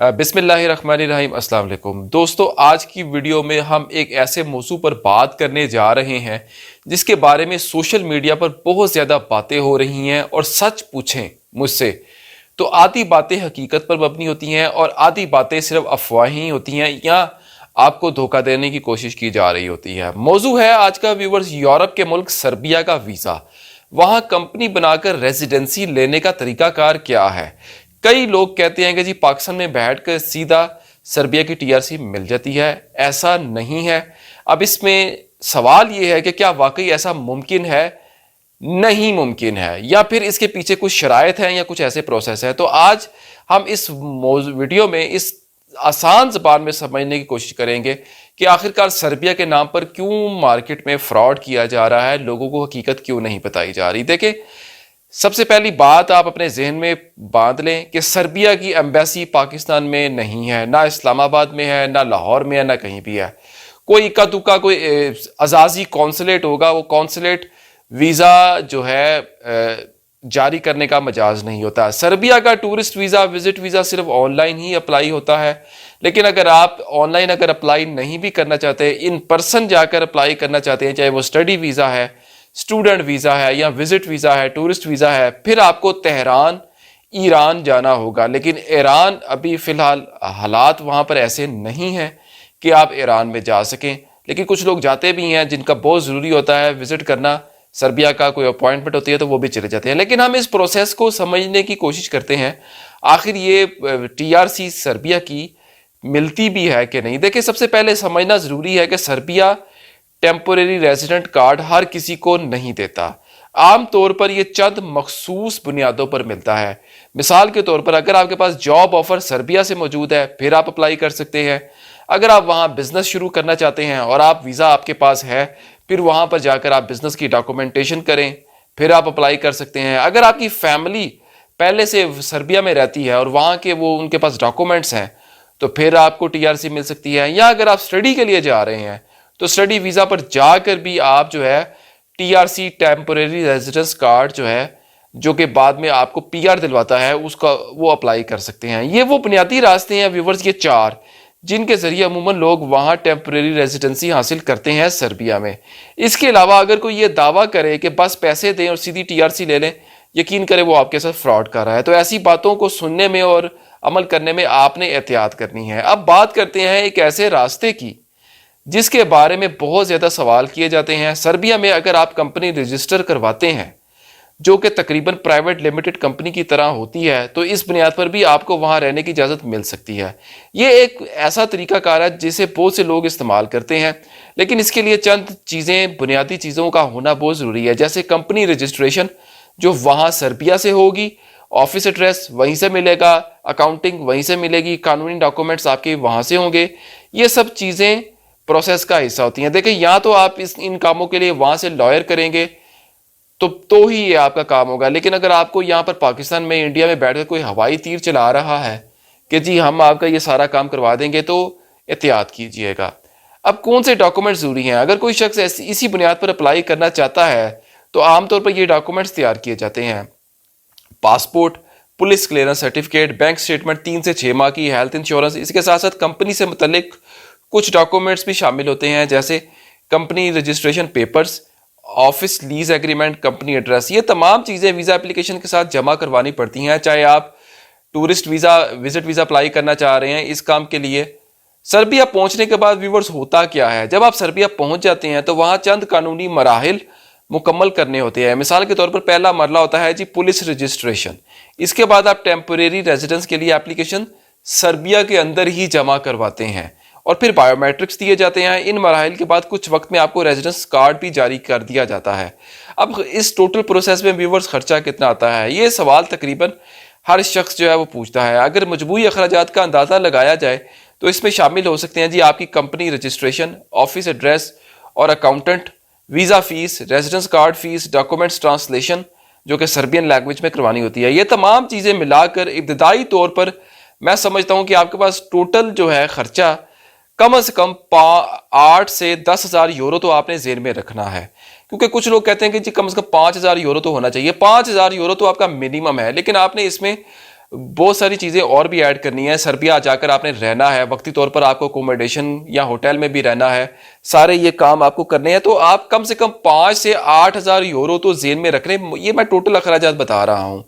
بسم اللہ الرحمن الرحیم۔ السلام علیکم دوستو، آج کی ویڈیو میں ہم ایک ایسے موضوع پر بات کرنے جا رہے ہیں جس کے بارے میں سوشل میڈیا پر بہت زیادہ باتیں ہو رہی ہیں، اور سچ پوچھیں مجھ سے تو آدھی باتیں حقیقت پر مبنی ہوتی ہیں اور آدھی باتیں صرف افواہیں ہی ہوتی ہیں یا آپ کو دھوکہ دینے کی کوشش کی جا رہی ہوتی ہے۔ موضوع ہے آج کا ویورز، یورپ کے ملک سربیا کا ویزا، وہاں کمپنی بنا کر ریزیڈنسی لینے کا طریقہ کار کیا ہے۔ کئی لوگ کہتے ہیں کہ جی پاکستان میں بیٹھ کر سیدھا سربیا کی ٹی آر سی مل جاتی ہے، ایسا نہیں ہے۔ اب اس میں سوال یہ ہے کہ کیا واقعی ایسا ممکن ہے؟ نہیں ممکن ہے، یا پھر اس کے پیچھے کچھ شرائط ہیں یا کچھ ایسے پروسیس ہے۔ تو آج ہم اس ویڈیو میں اس آسان زبان میں سمجھنے کی کوشش کریں گے کہ آخرکار سربیا کے نام پر کیوں مارکیٹ میں فراڈ کیا جا رہا ہے، لوگوں کو حقیقت کیوں نہیں بتائی جا رہی۔ دیکھیں، سب سے پہلی بات آپ اپنے ذہن میں باندھ لیں کہ سربیا کی ایمبیسی پاکستان میں نہیں ہے، نہ اسلام آباد میں ہے، نہ لاہور میں ہے، نہ کہیں بھی ہے۔ کوئی اکا دکا کوئی اعزازی کونسلیٹ ہوگا، وہ کونسلیٹ ویزا جو ہے جاری کرنے کا مجاز نہیں ہوتا۔ سربیا کا ٹورسٹ ویزا، وزٹ ویزا صرف آن لائن ہی اپلائی ہوتا ہے، لیکن اگر آپ آن لائن اپلائی نہیں بھی کرنا چاہتے، ان پرسن جا کر اپلائی کرنا چاہتے ہیں، چاہے وہ اسٹڈی ویزا ہے، اسٹوڈنٹ ویزا ہے، یا وزٹ ویزا ہے، ٹورسٹ ویزا ہے، پھر آپ کو تہران ایران جانا ہوگا۔ لیکن ایران ابھی فی الحال حالات وہاں پر ایسے نہیں ہیں کہ آپ ایران میں جا سکیں، لیکن کچھ لوگ جاتے بھی ہیں جن کا بہت ضروری ہوتا ہے وزٹ کرنا، سربیا کا کوئی اپوائنٹمنٹ ہوتی ہے تو وہ بھی چلے جاتے ہیں۔ لیکن ہم اس پروسیس کو سمجھنے کی کوشش کرتے ہیں، آخر یہ ٹی آر سی سربیا کی ملتی بھی ہے کہ نہیں۔ دیکھیں، سب سے پہلے سمجھنا ضروری ہے کہ سربیا ٹیمپوریری ریزیڈنٹ کارڈ ہر کسی کو نہیں دیتا۔ عام طور پر یہ چند مخصوص بنیادوں پر ملتا ہے۔ مثال کے طور پر اگر آپ کے پاس جاب آفر سربیا سے موجود ہے، پھر آپ اپلائی کر سکتے ہیں۔ اگر آپ وہاں بزنس شروع کرنا چاہتے ہیں اور آپ ویزا آپ کے پاس ہے، پھر وہاں پر جا کر آپ بزنس کی ڈاکومنٹیشن کریں، پھر آپ اپلائی کر سکتے ہیں۔ اگر آپ کی فیملی پہلے سے سربیا میں رہتی ہے اور وہاں کے وہ ان کے پاس ڈاکومنٹس ہیں، تو پھر آپ کو ٹی آر سی مل سکتی ہے۔ یا اگر آپ اسٹڈی کے لیے جا رہے ہیں تو اسٹڈی ویزا پر جا کر بھی آپ جو ہے T R C temporary residence card جو ہے، جو کہ بعد میں آپ کو پی آر دلواتا ہے، اس کا وہ اپلائی کر سکتے ہیں۔ یہ وہ بنیادی راستے ہیں ویورز، یہ چار، جن کے ذریعے عموماً لوگ وہاں ٹیمپوریری ریزیڈنسی حاصل کرتے ہیں سربیا میں۔ اس کے علاوہ اگر کوئی یہ دعویٰ کرے کہ بس پیسے دیں اور سیدھی ٹی آر سی لے لیں، یقین کرے وہ آپ کے ساتھ فراڈ کر رہا ہے۔ تو ایسی باتوں کو سننے میں اور عمل کرنے میں آپ نے احتیاط کرنی ہے۔ اب بات کرتے ہیں ایک ایسے راستے کی جس کے بارے میں بہت زیادہ سوال کیے جاتے ہیں۔ سربیا میں اگر آپ کمپنی رجسٹر کرواتے ہیں، جو کہ تقریباً پرائیویٹ لمیٹڈ کمپنی کی طرح ہوتی ہے، تو اس بنیاد پر بھی آپ کو وہاں رہنے کی اجازت مل سکتی ہے۔ یہ ایک ایسا طریقہ کار ہے جسے بہت سے لوگ استعمال کرتے ہیں، لیکن اس کے لیے چند چیزیں، بنیادی چیزوں کا ہونا بہت ضروری ہے، جیسے کمپنی رجسٹریشن جو وہاں سربیا سے ہوگی، آفس ایڈریس وہیں سے ملے گا، اکاؤنٹنگ وہیں سے ملے گی، قانونی ڈاکومنٹس آپ کے وہاں سے ہوں گے۔ یہ سب چیزیں پروسیس کا حصہ ہوتی ہیں۔ دیکھیں، یا تو آپ ان کاموں کے لیے وہاں سے لائر کریں گے تو ہی یہ آپ کا کام ہوگا، لیکن اگر آپ کو یہاں پر پاکستان میں، انڈیا میں بیٹھ کر کوئی ہوائی تیر چلا رہا ہے کہ جی ہم آپ کا یہ سارا کام کروا دیں گے، تو احتیاط کیجئے گا۔ اب کون سے ڈاکومنٹس ضروری ہیں؟ اگر کوئی شخص اسی بنیاد پر اپلائی کرنا چاہتا ہے تو عام طور پر یہ ڈاکومنٹس تیار کیے جاتے ہیں: passport, police clearance certificate, bank statement 3 سے 6 ماہ کی، ہیلتھ انشورنس۔ اس کے ساتھ ساتھ کمپنی سے متعلق کچھ ڈاکومنٹس بھی شامل ہوتے ہیں، جیسے company registration papers, office lease agreement, company address. یہ تمام چیزیں ویزا اپلیکیشن کے ساتھ جمع کروانی پڑتی ہیں، چاہے آپ tourist visa, visit visa apply کرنا چاہ رہے ہیں اس کام کے لیے۔ سربیا پہنچنے کے بعد ویورز ہوتا کیا ہے؟ جب آپ سربیا پہنچ جاتے ہیں تو وہاں چند قانونی مراحل مکمل کرنے ہوتے ہیں۔ مثال کے طور پر پہلا مرحلہ ہوتا ہے جی پولیس رجسٹریشن۔ اس کے بعد آپ ٹیمپوریری ریزیڈنس کے لیے اپلیکیشن سربیا کے اندر ہی جمع کرواتے ہیں، اور پھر بائیو میٹرکس دیے جاتے ہیں۔ ان مراحل کے بعد کچھ وقت میں آپ کو ریزیڈنس کارڈ بھی جاری کر دیا جاتا ہے۔ اب اس ٹوٹل پروسیس میں ویورز خرچہ کتنا آتا ہے؟ یہ سوال تقریباً ہر شخص جو ہے وہ پوچھتا ہے۔ اگر مجموعی اخراجات کا اندازہ لگایا جائے تو اس میں شامل ہو سکتے ہیں جی آپ کی کمپنی رجسٹریشن، آفس ایڈریس اور accountant, visa fees, residence card fees, documents translation جو کہ سربین لینگویج میں کروانی ہوتی ہے۔ یہ تمام چیزیں ملا کر ابتدائی طور پر میں سمجھتا ہوں کہ آپ کے پاس ٹوٹل جو ہے خرچہ کم از کم 8 سے 10 ہزار یورو تو آپ نے ذہن میں رکھنا ہے، کیونکہ کچھ لوگ کہتے ہیں کہ جی کم از کم 5 ہزار یورو تو ہونا چاہیے۔ 5 ہزار یورو تو آپ کا منیمم ہے، لیکن آپ نے اس میں بہت ساری چیزیں اور بھی ایڈ کرنی ہے. سربیا جا کر آپ نے رہنا ہے, وقتی طور پر آپ کو اکوموڈیشن یا ہوٹل میں بھی رہنا ہے, سارے یہ کام آپ کو کرنے ہیں. تو آپ کم سے کم 5 سے 8 ہزار یورو تو ذہن میں رکھنے. یہ میں ٹوٹل اخراجات بتا رہا ہوں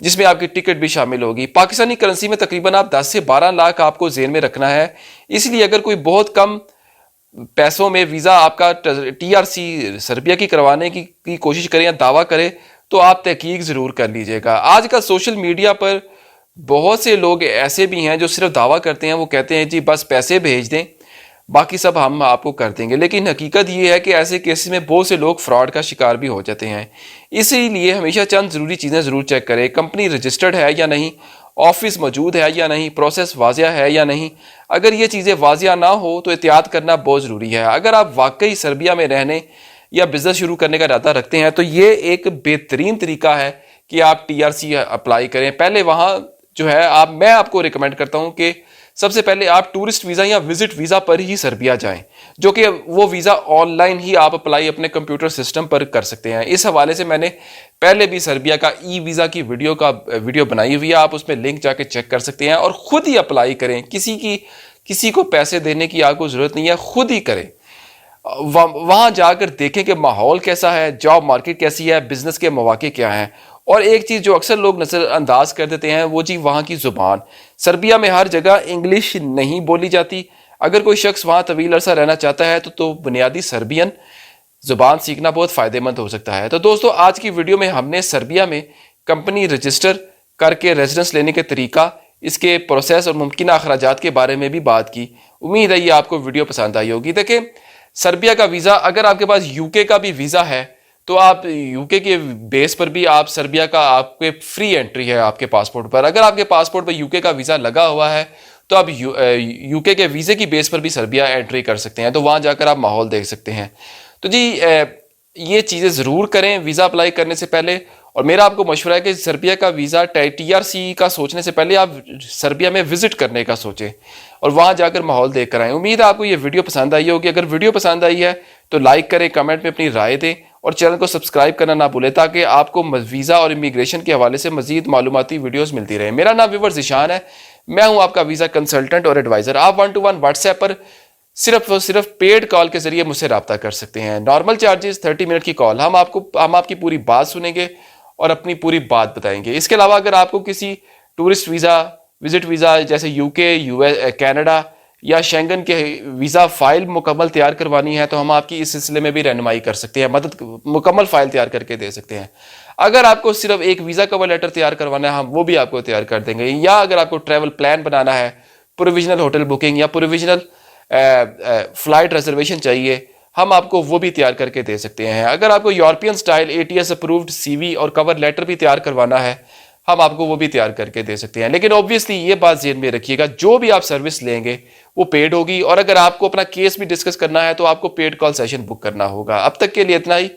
جس میں آپ کی ٹکٹ بھی شامل ہوگی. پاکستانی کرنسی میں تقریباً آپ 10 سے 12 لاکھ آپ کو ذہن میں رکھنا ہے. اس لیے اگر کوئی بہت کم پیسوں میں ویزا آپ کا ٹی آر سی سربیا کی کروانے کی کوشش کریں یا دعویٰ کرے تو آپ تحقیق ضرور کر لیجئے گا. آج کل سوشل میڈیا پر بہت سے لوگ ایسے بھی ہیں جو صرف دعویٰ کرتے ہیں, وہ کہتے ہیں جی بس پیسے بھیج دیں باقی سب ہم آپ کو کر دیں گے. لیکن حقیقت یہ ہے کہ ایسے کیسز میں بہت سے لوگ فراڈ کا شکار بھی ہو جاتے ہیں. اسی لیے ہمیشہ چند ضروری چیزیں ضرور چیک کریں. کمپنی رجسٹرڈ ہے یا نہیں, آفس موجود ہے یا نہیں, پروسیس واضح ہے یا نہیں. اگر یہ چیزیں واضح نہ ہو تو احتیاط کرنا بہت ضروری ہے. اگر آپ واقعی سربیا میں رہنے یا بزنس شروع کرنے کا ارادہ رکھتے ہیں تو یہ ایک بہترین طریقہ ہے کہ آپ ٹی آر سی اپلائی کریں. پہلے وہاں جو ہے میں آپ کو ریکمینڈ کرتا ہوں کہ سب سے پہلے آپ ٹورسٹ ویزا یا وزٹ ویزا پر ہی سربیا جائیں, جو کہ وہ ویزا آن لائن ہی آپ اپلائی اپنے کمپیوٹر سسٹم پر کر سکتے ہیں. اس حوالے سے میں نے پہلے بھی سربیا کا ای ویزا کی ویڈیو بنائی ہوئی ہے, آپ اس میں لنک جا کے چیک کر سکتے ہیں اور خود ہی اپلائی کریں. کسی کو پیسے دینے کی آپ کو ضرورت نہیں ہے, خود ہی کریں. وہاں جا کر دیکھیں کہ ماحول کیسا ہے, جاب مارکیٹ کیسی ہے, بزنس کے مواقع کیا ہیں. اور ایک چیز جو اکثر لوگ نظر انداز کر دیتے ہیں وہ جی وہاں کی زبان. سربیا میں ہر جگہ انگلش نہیں بولی جاتی. اگر کوئی شخص وہاں طویل عرصہ رہنا چاہتا ہے تو بنیادی سربین زبان سیکھنا بہت فائدہ مند ہو سکتا ہے. تو دوستو آج کی ویڈیو میں ہم نے سربیا میں کمپنی رجسٹر کر کے ریزیڈنس لینے کے طریقہ, اس کے پروسیس اور ممکنہ اخراجات کے بارے میں بھی بات کی. امید ہے یہ آپ کو ویڈیو پسند آئی ہوگی. دیکھیں سربیا کا ویزا, اگر آپ کے پاس یو کے کا بھی ویزا ہے تو آپ یو کے بیس پر بھی آپ سربیا کا آپ کے فری انٹری ہے آپ کے پاسپورٹ پر. اگر آپ کے پاسپورٹ پر یو کے کا ویزا لگا ہوا ہے تو آپ یو کے ویزے کی بیس پر بھی سربیا انٹری کر سکتے ہیں. تو وہاں جا کر آپ ماحول دیکھ سکتے ہیں. تو جی یہ چیزیں ضرور کریں ویزا اپلائی کرنے سے پہلے. اور میرا آپ کو مشورہ ہے کہ سربیا کا ویزا ٹی آر سی کا سوچنے سے پہلے آپ سربیا میں وزٹ کرنے کا سوچیں اور وہاں جا کر ماحول دیکھ کر آئیں. امید ہے آپ کو یہ ویڈیو پسند آئی ہوگی. اگر ویڈیو پسند آئی ہے تو لائک کریں, کمنٹ میں اپنی رائے دیں اور چینل کو سبسکرائب کرنا نہ بھولیں تاکہ آپ کو ویزا اور امیگریشن کے حوالے سے مزید معلوماتی ویڈیوز ملتی رہیں. میرا نام ویور ذیشان ہے, میں ہوں آپ کا ویزا کنسلٹنٹ اور ایڈوائزر. آپ 1 to 1 واٹس ایپ پر صرف پیڈ کال کے ذریعے مجھ سے رابطہ کر سکتے ہیں. نارمل چارجز 30 منٹ کی کال. ہم آپ کی پوری بات سنیں گے اور اپنی پوری بات بتائیں گے. اس کے علاوہ اگر آپ کو کسی ٹورسٹ ویزا, وزٹ ویزا جیسے یو کے, یو ایس, کینیڈا یا شینگن کے ویزا فائل مکمل تیار کروانی ہے تو ہم آپ کی اس سلسلے میں بھی رہنمائی کر سکتے ہیں, مکمل فائل تیار کر کے دے سکتے ہیں. اگر آپ کو صرف ایک ویزا کور لیٹر تیار کروانا ہے ہم وہ بھی آپ کو تیار کر دیں گے. یا اگر آپ کو ٹریول پلان بنانا ہے, پروویژنل ہوٹل بکنگ یا پروویژنل فلائٹ ریزرویشن چاہیے ہم آپ کو وہ بھی تیار کر کے دے سکتے ہیں. اگر آپ کو یورپین سٹائل ATS اپرووڈ سی وی اور کور لیٹر بھی تیار کروانا ہے ہم آپ کو وہ بھی تیار کر کے دے سکتے ہیں. لیکن اوبویسلی یہ بات ذہن میں رکھیے گا جو بھی آپ سروس لیں گے وہ پیڈ ہوگی, اور اگر آپ کو اپنا کیس بھی ڈسکس کرنا ہے تو آپ کو پیڈ کال سیشن بک کرنا ہوگا. اب تک کے لیے اتنا ہی.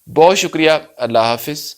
بہت شکریہ. اللہ حافظ.